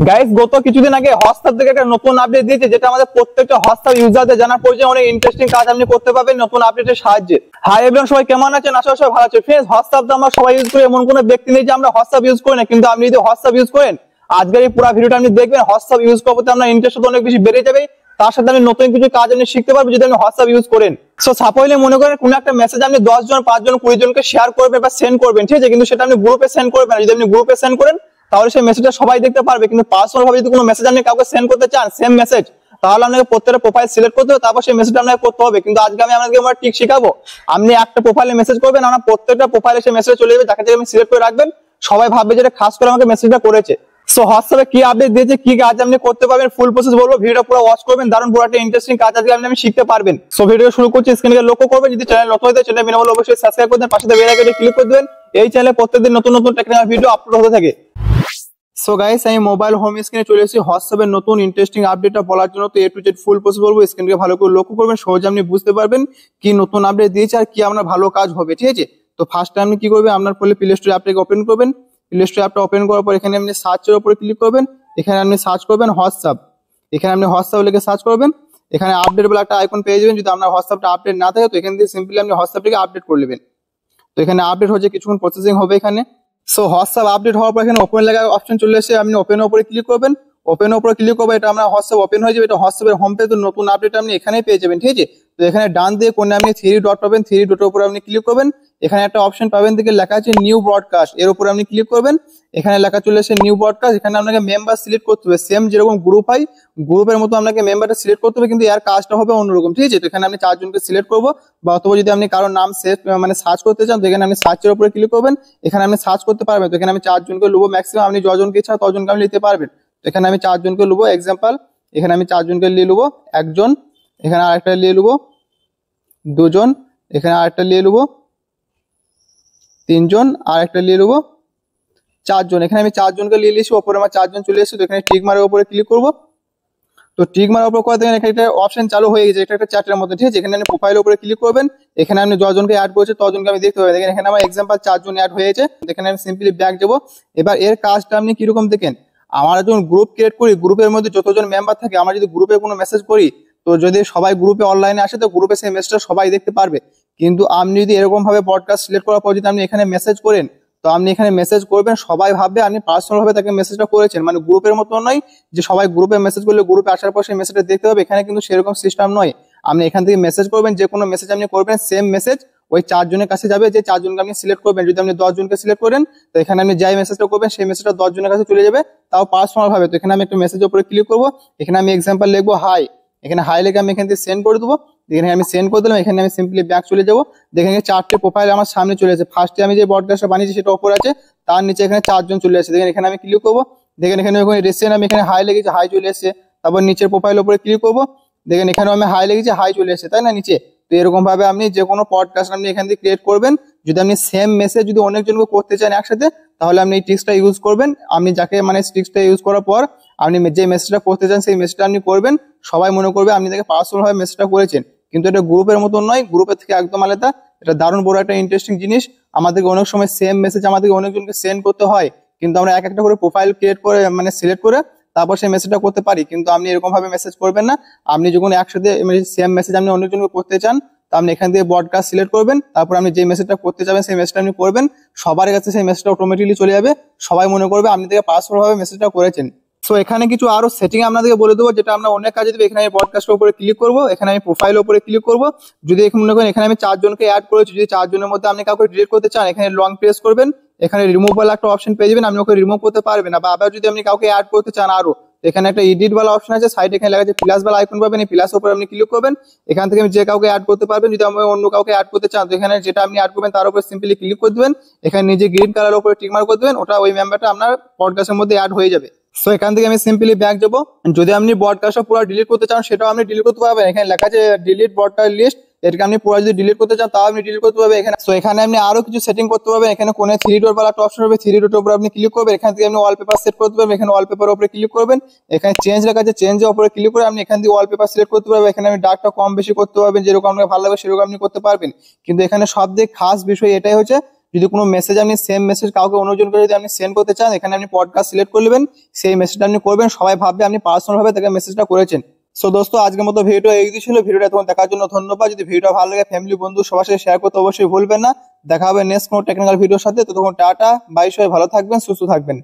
Guys গত কিছুদিন আগে হোয়াটসঅ্যাপ থেকে একটা নতুন আপডেট দিয়েছে, যেটা আমাদের প্রত্যেকটা হোয়াটসঅ্যাপ ইউজারদের জানার প্রয়োজন। অনেক ইন্টারেস্টিং কাজ আপনি করতে পারবেন নতুন আপডেটের সাহায্যে। হাই এভরিওয়ান, সবাই কেমন আছেন? আশা করি সবাই ভালো আছেন। ফ্রেন্ডস, হোয়াটসঅ্যাপ তো আমরা সবাই ইউজ করি, এমন কোনো ব্যক্তি নেই যে আমরা হোয়াটসঅ্যাপ ইউজ করি না। কিন্তু আপনি যদি হোয়াটসঅ্যাপ ইউজ করেন, আজকের এই পুরো ভিডিওটা আপনি দেখবেন, হোয়াটসঅ্যাপ ইউজ করতে আপনার ইন্টারেস্ট অনেক বেশি বেড়ে যাবে। তার সাথে আপনি নতুন কিছু কাজ আপনি শিখতে পারবেন যদি আপনি হোয়াটসঅ্যাপ ইউজ করেন। সো সাপোজলি মনে করেন কোন একটা মেসেজ আপনি 10 জন, 5 জন, 20 জনকে শেয়ার করবেন বা সেন্ড করবেন, ঠিক আছে? কিন্তু সেটা আপনি গ্রুপে সেন্ড করবেন না। যদি আপনি গ্রুপে সেন্ড করেন তাহলে সেই মেসেজটা সবাই দেখতে পারবে। কিন্তু পার্সোনাল ভাবে যদি কোনো মেসেজ আপনি কাউকে সেন্ড করতে চান, সেম মেসেজ, তাহলে আপনাকে প্রত্যেকটা প্রোফাইল সিলেক্ট করতে হবে, তারপর সেই মেসেজটা আপনাকে করতে হবে। কিন্তু আজকে আমি আপনাকে আমার ট্রিক শেখাবো। আপনি একটা প্রোফাইলে মেসেজ করবেন, আপনার প্রত্যেকটা প্রোফাইলে সেই মেসেজ চলে যাবে, যাকে আপনি সিলেক্ট করে রাখবেন। সবাই ভাববে যে খাস করে আমাকে মেসেজটা করেছে। সো হোয়াটসঅ্যাপে কি আপডেট দিয়েছে, কি কাজ আপনি করতে পারবেন, ফুল প্রসেস বলবো। ভিডিওটা পুরো ওয়াচ করবেন, দারুণ পুরো একটা ইন্টারেস্টিং কাজ আজকে আপনি শিখতে পারবেন। সো ভিডিও শুরু করছি, স্ক্রিনে লক্ষ্য করবেন। যদি চ্যানেল নতুন হয় চ্যানেল বিনা অবশ্যই সাবস্ক্রাইব করে দেন, পাশে বেল আইকনে ক্লিক করে দেবেন। এই চ্যানেলে প্রত্যেকদিন নতুন নতুন টেকনিক্যাল ভিডিও আপলোড হতে থাকে। সো গাইস, আমি মোবাইল হোম স্ক্রিনে চলে এসেছি হোয়াটসঅ্যাপের নতুন ইন্টারেস্টিং আপডেটটা বলার জন্য। তো এ টু জেড ফুল প্রসেস বলবো, স্ক্রিনকে ভালো করে লক্ষ্য করবেন, সহজে আপনি বুঝতে পারবেন কি নতুন আপডেট দিয়েছে আর কি আপনার ভালো কাজ হবে, ঠিক আছে? তো ফার্স্টে আপনি কি করবেন, আপনার ফোনে প্লে স্টোর অ্যাপটাকে ওপেন করবেন। প্লে স্টোর অ্যাপটা ওপেন করার পর এখানে আপনি সার্চের উপরে ক্লিক করবেন। এখানে আপনি সার্চ করবেন হোয়াটসঅ্যাপ। এখানে আপনি হোয়াটসঅ্যাপ লিখে সার্চ করবেন। এখানে আপডেট বলে একটা আইকন পেয়ে যাবেন। যদি আপনার হোয়াটসঅ্যাপটা আপডেট না থাকে তো এখান থেকে সিম্পলি আপনি হোয়াটসঅ্যাপটাকে আপডেট করে নেবেন। তো এখানে আপডেট হচ্ছে, কিছুক্ষণ প্রসেসিং হবে এখানে। সো হোয়াটসঅ্যাপ আপডেট হওয়ার পর এখানে ওপেন লেখা অপশন চলে এসে আপনি ওপেনের উপরে ক্লিক করবেন। ওপেনের উপরে ক্লিক করবেন, এটা আমরা হোয়াটসঅ্যাপ ওপেন হয়ে যাবে। এটা হোয়াটসঅ্যাপের হোম পেজ, নতুন আপডেট আপনি এখানেই পেয়ে যাবেন, ঠিক আছে? তো এখানে ডান দিয়ে কোণে আপনি 3 ডট পাবেন, 3 ডটের উপরে আপনি ক্লিক করবেন। এখানে একটা অপশন পাবেন, থেকে লেখা আছে নিউ ব্রডকাস্ট, এর উপরে আপনি ক্লিক করবেন। এখানে লেখা চলে এসে নিউ ব্রডকাস্ট। এখানে আপনাকে মেম্বার সিলেক্ট করতে হবে, সেম যেরকম গ্রুপ হয় গ্রুপের মতো আপনাকে মেম্বারটা সিলেক্ট করতে হবে, কিন্তু এর কাজটা হবে অন্যরকম, ঠিক আছে? তো এখানে আপনি 4 জনকে সিলেক্ট করবো, বা অথবা যদি আপনি কারোর নাম সেভ মানে সার্চ করতে চান তো এখানে আপনি সার্চের উপরে ক্লিক করবেন। এখানে আপনি সার্চ করতে পারবেন। তো এখানে আমি 4 জনকে নেবো, ম্যাক্সিমাম আপনি যজনকে ইচ্ছা তজনকে আপনি নিতে পারবেন। তো এখানে আমি 4 জনকে নেবো এক্সাম্পল। এখানে আমি 4 জনকে নিয়ে নেবো, একজন, এখানে আরেকটা নিয়ে নেবো, 2 জন, এখানে আরেকটা নিয়ে নেবো, 3 জন, আরেকটা নিয়ে নেবো, 4 জন। এখানে আমি 4 জনকে নিয়ে নিয়েছি, ওপরে আমার 4 জন চলে এসেছে। তো এখানে টিক মারের উপরে ক্লিক করবো। তো টিক মারার উপর করে দেখেন এখানে একটা অপশন চালু হয়ে গেছে, এটা একটা চ্যাটের মধ্যে, ঠিক আছে? এখানে আপনি প্রোফাইলের উপরে ক্লিক করবেন। এখানে আপনি যজনকে অ্যাড করেছে তজনকে আমি দেখতে পাবেন। দেখেন এখানে আমার এক্সাম্পল 4 জন অ্যাড হয়েছে। এখানে আমি সিম্পলি ব্যাক যাবো। এবার এর কাজটা আপনি কিরকম দেখেন, আমরা যখন গ্রুপ ক্রিয়েট করি, গ্রুপের মধ্যে যতজন মেম্বার থাকে, আমরা যদি গ্রুপে কোনো মেসেজ করি, তো যদি সবাই গ্রুপে অনলাইনে আসে তো গ্রুপে সেই মেসেজটা সবাই দেখতে পারবে। কিন্তু আপনি যদি এরকম ভাবে পডকাস্ট সিলেক্ট করার পর যদি আপনি এখানে মেসেজ করেন, তো আপনি এখানে মেসেজ করবেন, সবাই ভাববে আপনি পার্সোনাল ভাবে তাকে মেসেজটা করেছেন, মানে গ্রুপের মতো নয় যে সবাই গ্রুপে মেসেজ করলে গ্রুপে আসার পর সেই মেসেজটা দেখতে হবে। এখানে কিন্তু সেরকম সিস্টেম নয়। আপনি এখান থেকে মেসেজ করবেন, যে কোনো মেসেজ আপনি করবেন, সেম মেসেজ ওই 4 জনের কাছে যাবে, যে 4 জনকে আপনি সিলেক্ট করবেন। যদি আপনি 10 জনকে সিলেক্ট করেন তো এখানে আপনি যাই মেসেজটা করবেন সেই মেসেজটা 10 জনের কাছে চলে যাবে, তাও পার্সোনাল ভাবে। তো এখানে আমি একটা মেসেজের উপরে ক্লিক করবো। এখানে আমি এক্সাম্পল লিখবো হাই। এখানে হাই লিখে আমি এখান থেকে সেন্ড করে দেবো। এখানে আমি সেন্ড করে দিলাম। এখানে আমি সিম্পলি ব্যাক চলে যাবো। দেখেন 4টে প্রোফাইল আমার সামনে চলে এসেছে। ফার্স্টে আমি যে ব্রডকাস্টটা বানিয়েছি সেটা উপরে আছে, তার নিচে এখানে 4 জন চলে আসছে। দেখেন এখানে আমি ক্লিক করবো। দেখেন এখানে রিসেন্ট আমি এখানে হাই লেগেছে, হাই চলে এসেছে। তারপর নিচের প্রোফাইল উপরে ক্লিক করবো। দেখেন এখানে আমি হাই লেগেছে, হাই চলে এসেছে, তাই না, নিচে। তো এরকম ভাবে আপনি যে কোনো পডকাস্ট আপনি এখান থেকে ক্রিয়েট করবেন। যদি আপনি সেম মেসেজ যদি অনেকজনকে করতে চান একসাথে, তাহলে আপনি এই ট্রিক্সটা ইউজ করবেন। আপনি যাকে মানে ট্রিক্সটা ইউজ করার পর আপনি যে মেসেজটা করতে চান সেই মেসেজটা আপনি করবেন, সবাই মনে করবে আপনি তাকে পার্সোনাল ভাবে মেসেজটা করেছেন। কিন্তু এটা গ্রুপের মতো নয়, গ্রুপের থেকে একদম আলাদা। এটা দারুণ বড় একটা ইন্টারেস্টিং জিনিস। আমাদেরকে অনেক সময় সেম মেসেজ আমাদেরকে অনেকজনকে সেন্ড করতে হয়, কিন্তু আমরা এক একটা করে প্রোফাইল ক্রিয়েট করে মানে সিলেক্ট করে তারপর সেই মেসেজটা করতে পারি। কিন্তু আপনি এরকম ভাবে মেসেজ করবেন না। আপনি যখন একসাথে সেম মেসেজ আপনি অনেকজনকে করতে চান, তো আপনি এখান থেকে ব্রডকাস্ট সিলেক্ট করবেন। তারপর আপনি যে মেসেজটা করতে যাবেন সেই মেসেজটা আপনি করবেন, সবার কাছে সেই মেসেজটা অটোমেটিকলি চলে যাবে। সবাই মনে করবে আপনি থেকে পার্সোনাল ভাবে মেসেজটা করেছেন। সো এখানে কিছু আরো সেটিং আপনাদেরকে বলে দেবো, যেটা আমরা অনেক কাজে দেবো। এখানে আমি ব্রডকাস্টের উপরে ক্লিক করবো। এখানে আমি প্রোফাইলের উপরে ক্লিক করবো। যদি মনে করেন এখানে আমি 4 জনকে অ্যাড করেছি, যদি 4 জনের মধ্যে আপনি কাউকে ডিলিট করতে চান, এখানে লং প্রেস করবেন। এখানে রিমুভাল একটা অপশন পেয়ে যাবেন, আপনি ওকে রিমুভ করতে পারবেন না। বা আবার যদি আপনি কাউকে অ্যাড করতে চান আরো, এখানে একটা এডিট ওয়ালা অপশন আছে, সাইডে এখানে লেখা আছে প্লাস ওয়ালা আইকন পাবেন। এই প্লাস উপরে আপনি ক্লিক করবেন। এখান থেকে যে কাউকে অ্যাড করতে পারবেন। যদি আপনি অন্য কাউকে অ্যাড করতে চান, তো এখানে যেটা আপনি অ্যাড করবেন তার উপরে সিম্পলি ক্লিক করে দিবেন। এখানে নিজে গ্রিন কালার উপরে টিক মার্ক করে দিবেন, ওটা ওই মেম্বারটা আপনার পডকাস্টের মধ্যে অ্যাড হয়ে যাবে। সো এখান থেকে আমি সিম্পলি ব্যাক যাবো। যদি আপনি ব্রডকাস্টটা পুরো ডিলিট করতে চান সেটাও আপনি ডিলিট করতে পারবেন। এখানে লেখা আছে ডিলিট ব্রডকাস্ট লিস্ট, এটাকে আপনি পুরো যদি ডিলিট করতে চান তাও আপনি ডিলিট করতে পারবেন এখানে। সো এখানে আপনি আরো কিছু সেটিং করতে পারবেন। এখানে কোণে 3 ডট ওয়ালা একটা অপশন হবে, 3 ডটের উপরে আপনি ক্লিক করবেন। এখান থেকে আপনি ওয়ালপেপার সেট করতে পারবেন। এখানে ওয়ালপেপার উপরে ক্লিক করবেন। এখানে চেঞ্জ লেখা আছে, চেঞ্জের উপরে ক্লিক করে আপনি এখান থেকে ওয়ালপেপার সিলেক্ট করতে পারবেন। এখানে আপনি ডার্কটা কম বেশি করতে পারবেন, যেরকম আপনাকে ভালো লাগে সেরকম আপনি করতে পারবেন। কিন্তু এখানে সবথেকে খাস বিষয় এটাই হচ্ছে যদি কোনো মেসেজ আপনি সেম মেসেজ কাউকে অন্যজন করে যদি আপনি সেন্ড করতে চান, এখানে আপনি পডকাস্ট সিলেক্ট করে নেবেন, সেই মেসেজটা আপনি করবেন, সবাই ভাববে আপনি পার্সোনাল ভাবে তাকে মেসেজটা করেছেন। সো দোস্ত, আজকের মতো ভিডিওটা এই ছিল। ভিডিওটা তোমার দেখার জন্য ধন্যবাদ। যদি ভিডিওটা ভালো লাগে ফ্যামিলি বন্ধু সবার সাথে শেয়ার করতে অবশ্যই ভুলবেন না। দেখা হবে নেক্সট কোনো টেকনিক্যাল ভিডিওর সাথে। ততক্ষণ টাটা বাই, সবাই ভালো থাকবেন, সুস্থ থাকবেন।